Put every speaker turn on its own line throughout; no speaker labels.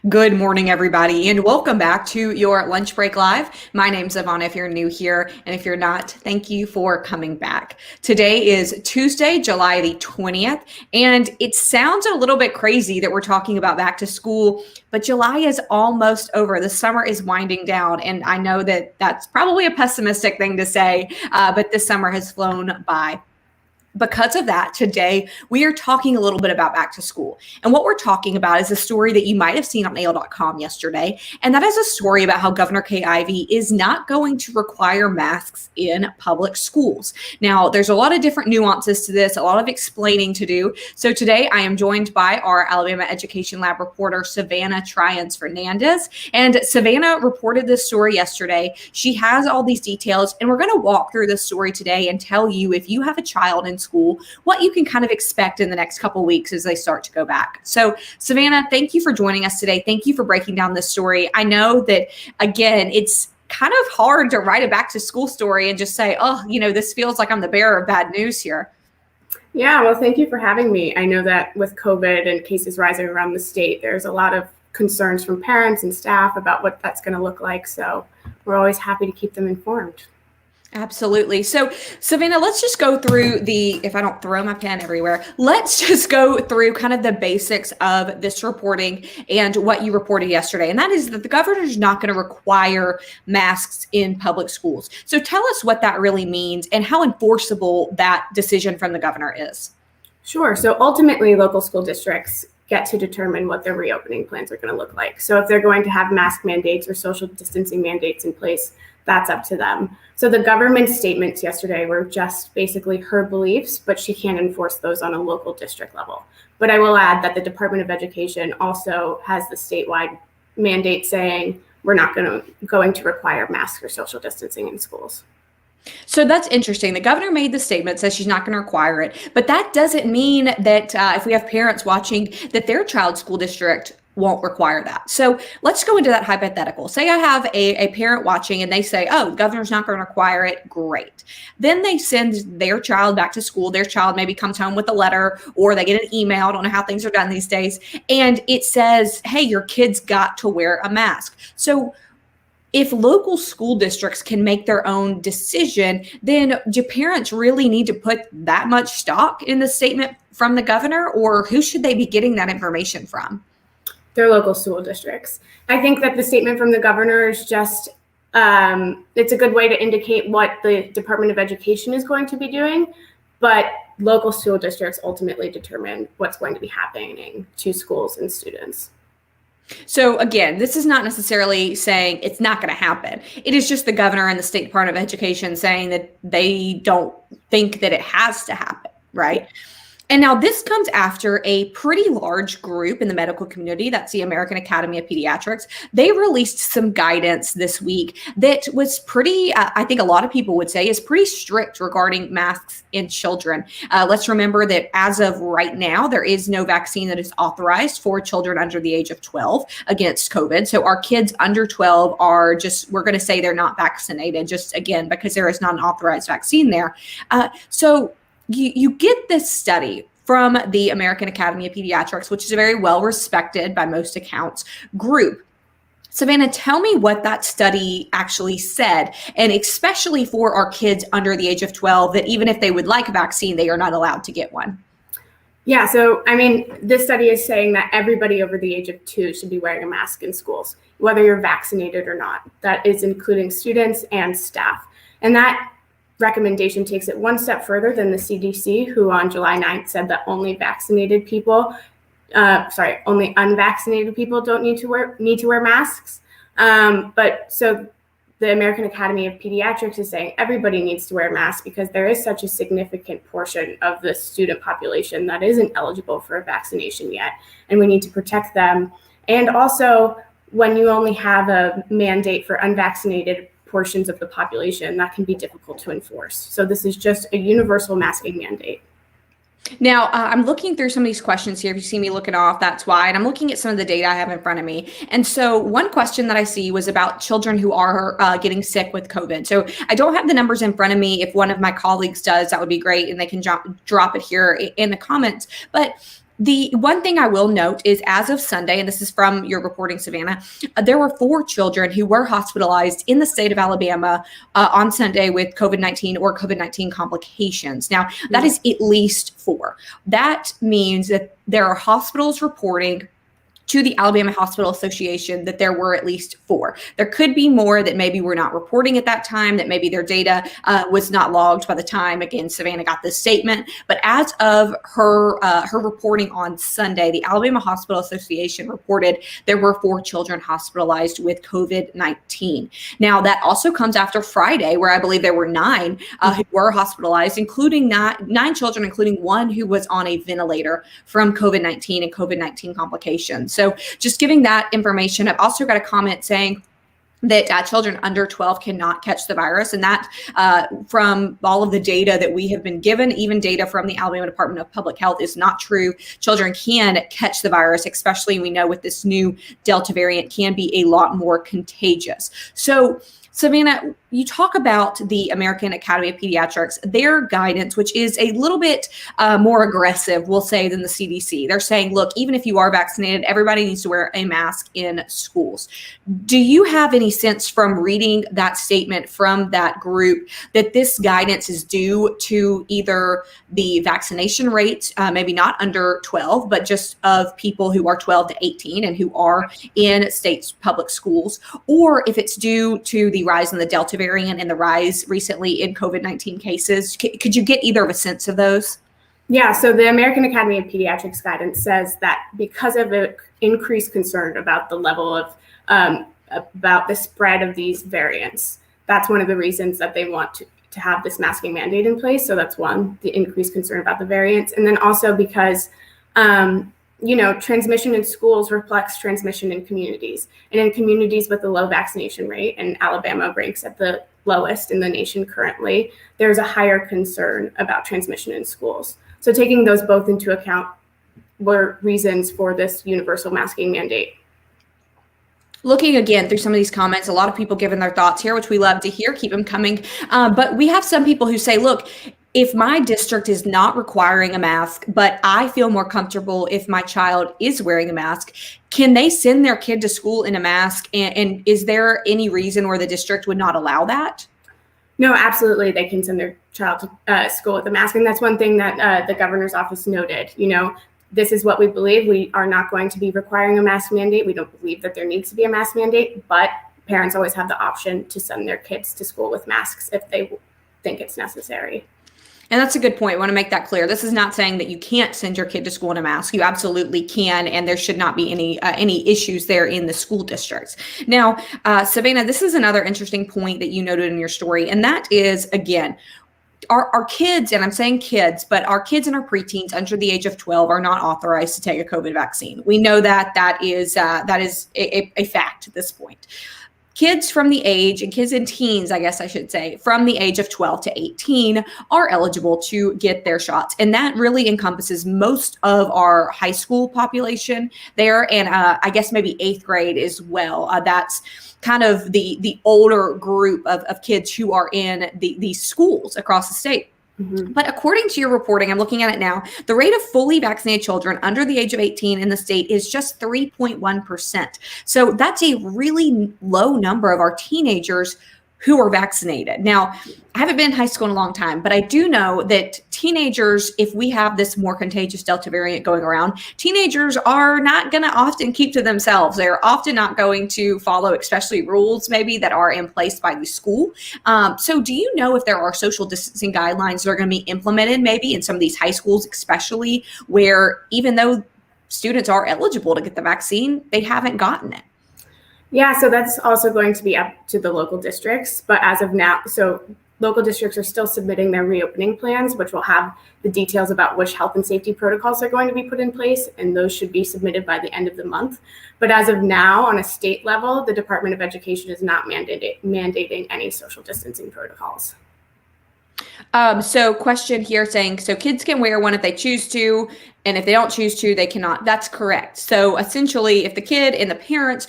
Good morning, everybody, and welcome back to your Lunch Break Live. My name's Ivana if you're new here, and if you're not, thank you for coming back. Today is Tuesday, July the 20th, and it sounds a little bit crazy that we're talking about back to school, but July is almost over. The summer is winding down, and I know that that's probably a pessimistic thing to say, but this summer has flown by. Because of that, today we are talking a little bit about back to school. And what we're talking about is a story that you might have seen on AL.com yesterday. And that is a story about how Governor Ivey is not going to require masks in public schools. Now, there's a lot of different nuances to this, a lot of explaining to do. So today I am joined by our Alabama Education Lab reporter, Savannah Tryons-Fernandez. And Savannah reported this story yesterday. She has all these details, and we're going to walk through this story today and tell you, if you have a child in school, what you can kind of expect in the next couple of weeks as they start to go back. So Savannah, thank you for joining us today. Thank you for breaking down this story. I know that, again, it's kind of hard to write a back to school story and just say, oh, this feels like I'm the bearer of bad news here.
Yeah, well, thank you for having me. I know that with COVID and cases rising around the state, there's a lot of concerns from parents and staff about what that's going to look like. So we're always happy to keep them informed.
Absolutely. So, Savannah, let's just go through if I don't throw my pen everywhere, let's just go through kind of the basics of this reporting and what you reported yesterday. And that is that the governor is not going to require masks in public schools. So tell us what that really means and how enforceable that decision from the governor is.
Sure. So ultimately, local school districts get to determine what their reopening plans are going to look like. So if they're going to have mask mandates or social distancing mandates in place, that's up to them. So the government's statements yesterday were just basically her beliefs, but she can't enforce those on a local district level. But I will add that the Department of Education also has the statewide mandate saying we're not going to require masks or social distancing in schools.
So that's interesting. The governor made the statement, says she's not going to require it, but that doesn't mean that if we have parents watching, that their child's school district won't require that. So let's go into that hypothetical. Say I have a parent watching and they say, oh, the governor's not going to require it. Great. Then they send their child back to school. Their child maybe comes home with a letter or they get an email. I don't know how things are done these days. And it says, hey, your kid's got to wear a mask. So if local school districts can make their own decision, then do parents really need to put that much stock in the statement from the governor, or who should they be getting that information from?
Their local school districts. I think that the statement from the governor is just, it's a good way to indicate what the Department of Education is going to be doing, but local school districts ultimately determine what's going to be happening to schools and students.
So again, this is not necessarily saying it's not going to happen. It is just the governor and the State Department of Education saying that they don't think that it has to happen, right? And now this comes after a pretty large group in the medical community, that's the American Academy of Pediatrics. They released some guidance this week that was pretty, I think a lot of people would say, is pretty strict regarding masks in children. Let's remember that as of right now, there is no vaccine that is authorized for children under the age of 12 against COVID. So our kids under 12 are just, we're going to say they're not vaccinated, just again, because there is not an authorized vaccine there. So you get this study from the American Academy of Pediatrics, which is a very well-respected, by most accounts, group. Savannah, tell me what that study actually said, and especially for our kids under the age of 12, that even if they would like a vaccine, they are not allowed to get one.
Yeah, so this study is saying that everybody over the age of 2 should be wearing a mask in schools, whether you're vaccinated or not. That is including students and staff. And that recommendation takes it one step further than the CDC, who on July 9th said that only unvaccinated people don't need to wear masks. But so the American Academy of Pediatrics is saying everybody needs to wear masks because there is such a significant portion of the student population that isn't eligible for a vaccination yet, and we need to protect them. And also, when you only have a mandate for unvaccinated portions of the population, that can be difficult to enforce. So this is just a universal masking mandate.
Now, I'm looking through some of these questions here. If you see me looking off, that's why. And I'm looking at some of the data I have in front of me. And so one question that I see was about children who are getting sick with COVID. So I don't have the numbers in front of me. If one of my colleagues does, that would be great. And they can drop it here in the comments. But The one thing I will note is as of Sunday, and this is from your reporting, Savannah, there were 4 children who were hospitalized in the state of Alabama on Sunday with COVID-19 or COVID-19 complications. Now, that is at least 4. That means that there are hospitals reporting to the Alabama Hospital Association that there were at least 4. There could be more that maybe we're not reporting at that time, that maybe their data was not logged by the time, again, Savannah got this statement. But as of her reporting on Sunday, the Alabama Hospital Association reported there were 4 children hospitalized with COVID-19. Now, that also comes after Friday, where I believe there were 9 who were hospitalized, including 9 children, including 1 who was on a ventilator from COVID-19 and COVID-19 complications. So just giving that information. I've also got a comment saying that children under 12 cannot catch the virus. And that from all of the data that we have been given, even data from the Alabama Department of Public Health, is not true. Children can catch the virus, especially we know with this new Delta variant can be a lot more contagious. So Savannah, you talk about the American Academy of Pediatrics, their guidance, which is a little bit more aggressive, we'll say, than the CDC. They're saying, look, even if you are vaccinated, everybody needs to wear a mask in schools. Do you have any sense from reading that statement from that group that this guidance is due to either the vaccination rates, maybe not under 12, but just of people who are 12 to 18 and who are in state public schools, or if it's due to the rise in the Delta variant and the rise recently in COVID-19 cases? Could you get either of a sense of those?
Yeah, so the American Academy of Pediatrics guidance says that because of an increased concern about the level of, about the spread of these variants, that's one of the reasons that they want to have this masking mandate in place. So that's one, the increased concern about the variants. And then also because transmission in schools reflects transmission in communities. And in communities with a low vaccination rate, and Alabama ranks at the lowest in the nation currently, there's a higher concern about transmission in schools. So taking those both into account were reasons for this universal masking mandate.
Looking again through some of these comments, a lot of people giving their thoughts here, which we love to hear, keep them coming. But we have some people who say, look, if my district is not requiring a mask, but I feel more comfortable if my child is wearing a mask, can they send their kid to school in a mask? And is there any reason where the district would not allow that?
No, absolutely. They can send their child to school with a mask. And that's one thing that the governor's office noted. This is what we believe. We are not going to be requiring a mask mandate. We don't believe that there needs to be a mask mandate, but parents always have the option to send their kids to school with masks if they think it's necessary.
And that's a good point. I want to make that clear. This is not saying that you can't send your kid to school in a mask. You absolutely can, and there should not be any issues there in the school districts. Now, Savannah, this is another interesting point that you noted in your story, and that is, again, our kids, and I'm saying kids, but our kids and our preteens under the age of 12 are not authorized to take a COVID vaccine. We know that is a fact at this point. Kids from the age, and kids and teens, I guess I should say, from the age of 12 to 18 are eligible to get their shots. And that really encompasses most of our high school population there. And I guess maybe 8th grade as well. That's kind of the older group of kids who are in these schools across the state. Mm-hmm. But according to your reporting, I'm looking at it now, the rate of fully vaccinated children under the age of 18 in the state is just 3.1%. So that's a really low number of our teenagers who are vaccinated. Now, I haven't been in high school in a long time, but I do know that teenagers, if we have this more contagious Delta variant going around, teenagers are not going to often keep to themselves. They're often not going to follow, especially rules maybe that are in place by the school. So do you know if there are social distancing guidelines that are going to be implemented maybe in some of these high schools, especially where even though students are eligible to get the vaccine, they haven't gotten it?
Yeah, so that's also going to be up to the local districts. But as of now, so local districts are still submitting their reopening plans, which will have the details about which health and safety protocols are going to be put in place. And those should be submitted by the end of the month. But as of now, on a state level, the Department of Education is not mandating any social distancing protocols.
So question here saying, so kids can wear one if they choose to, and if they don't choose to, they cannot. That's correct. So essentially, if the kid and the parents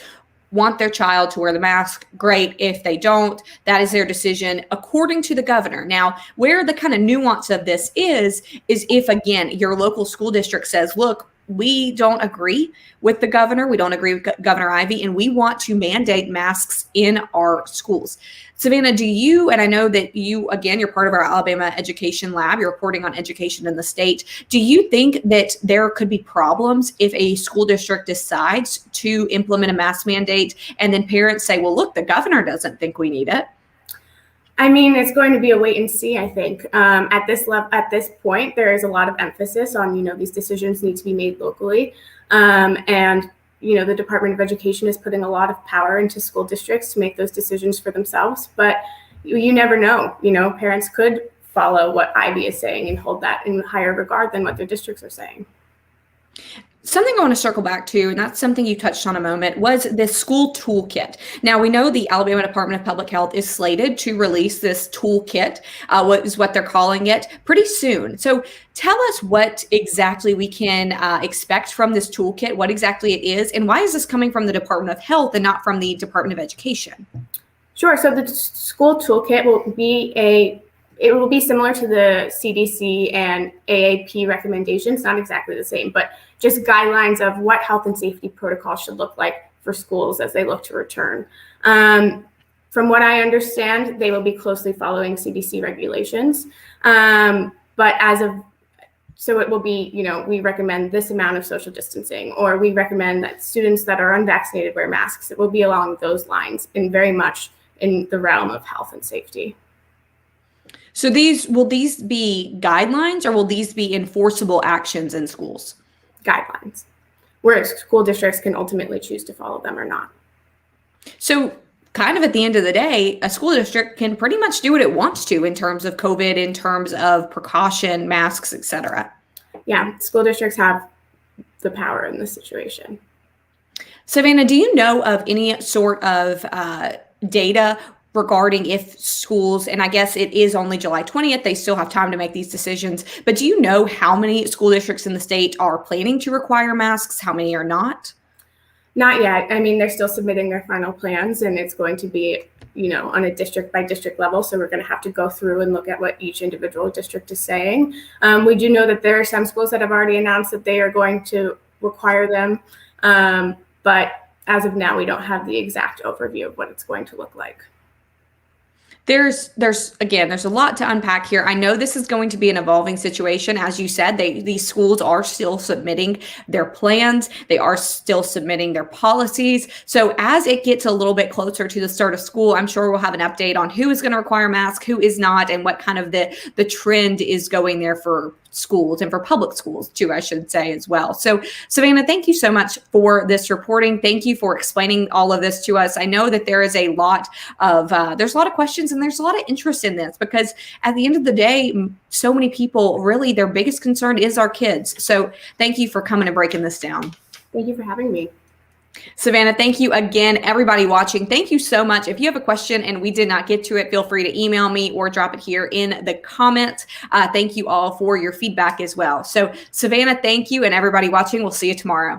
want their child to wear the mask, great. If they don't, that is their decision according to the governor. Now, where the kind of nuance of this is if, again, your local school district says, look, we don't agree with the governor. We don't agree with Governor Ivey, and we want to mandate masks in our schools. Savannah, do you, and I know that you, again, you're part of our Alabama Education Lab, you're reporting on education in the state. Do you think that there could be problems if a school district decides to implement a mask mandate and then parents say, well, look, the governor doesn't think we need it?
I mean, it's going to be a wait and see, I think. At this point, there is a lot of emphasis on, these decisions need to be made locally. And the Department of Education is putting a lot of power into school districts to make those decisions for themselves. But you never know. Parents could follow what Ivey is saying and hold that in higher regard than what their districts are saying.
Something I want to circle back to, and that's something you touched on a moment, was this school toolkit. Now, we know the Alabama Department of Public Health is slated to release this toolkit, what they're calling it, pretty soon. So tell us what exactly we can expect from this toolkit, what exactly it is, and why is this coming from the Department of Health and not from the Department of Education?
Sure. So the school toolkit will be similar to the CDC and AAP recommendations, not exactly the same, but just guidelines of what health and safety protocols should look like for schools as they look to return. From what I understand, they will be closely following CDC regulations. So it will be, we recommend this amount of social distancing, or we recommend that students that are unvaccinated wear masks. It will be along those lines and very much in the realm of health and safety.
So will these be guidelines, or will these be enforceable actions in schools?
Guidelines, where school districts can ultimately choose to follow them or not.
So kind of at the end of the day, a school district can pretty much do what it wants to in terms of COVID, in terms of precaution, masks, et cetera.
Yeah, school districts have the power in this situation.
Savannah, do you know of any sort of data regarding if schools, and I guess it is only July 20th, they still have time to make these decisions, but do you know how many school districts in the state are planning to require masks? How many are not?
Not yet. I mean, they're still submitting their final plans, and it's going to be, on a district by district level. So we're going to have to go through and look at what each individual district is saying. We do know that there are some schools that have already announced that they are going to require them. But as of now, we don't have the exact overview of what it's going to look like.
There's a lot to unpack here. I know this is going to be an evolving situation. As you said, these schools are still submitting their plans. They are still submitting their policies. So as it gets a little bit closer to the start of school, I'm sure we'll have an update on who is going to require masks, who is not, and what kind of the trend is going there for schools and for public schools too, I should say, as well. So Savannah, thank you so much for this reporting. Thank you for explaining all of this to us. I know that there is a lot of there's a lot of questions and there's a lot of interest in this, because at the end of the day, so many people, really their biggest concern is our kids. So thank you for coming and breaking this down.
Thank you for having me.
Savannah, thank you again. Everybody watching, thank you so much. If you have a question and we did not get to it, feel free to email me or drop it here in the comments. Thank you all for your feedback as well. So Savannah, thank you. And everybody watching, we'll see you tomorrow.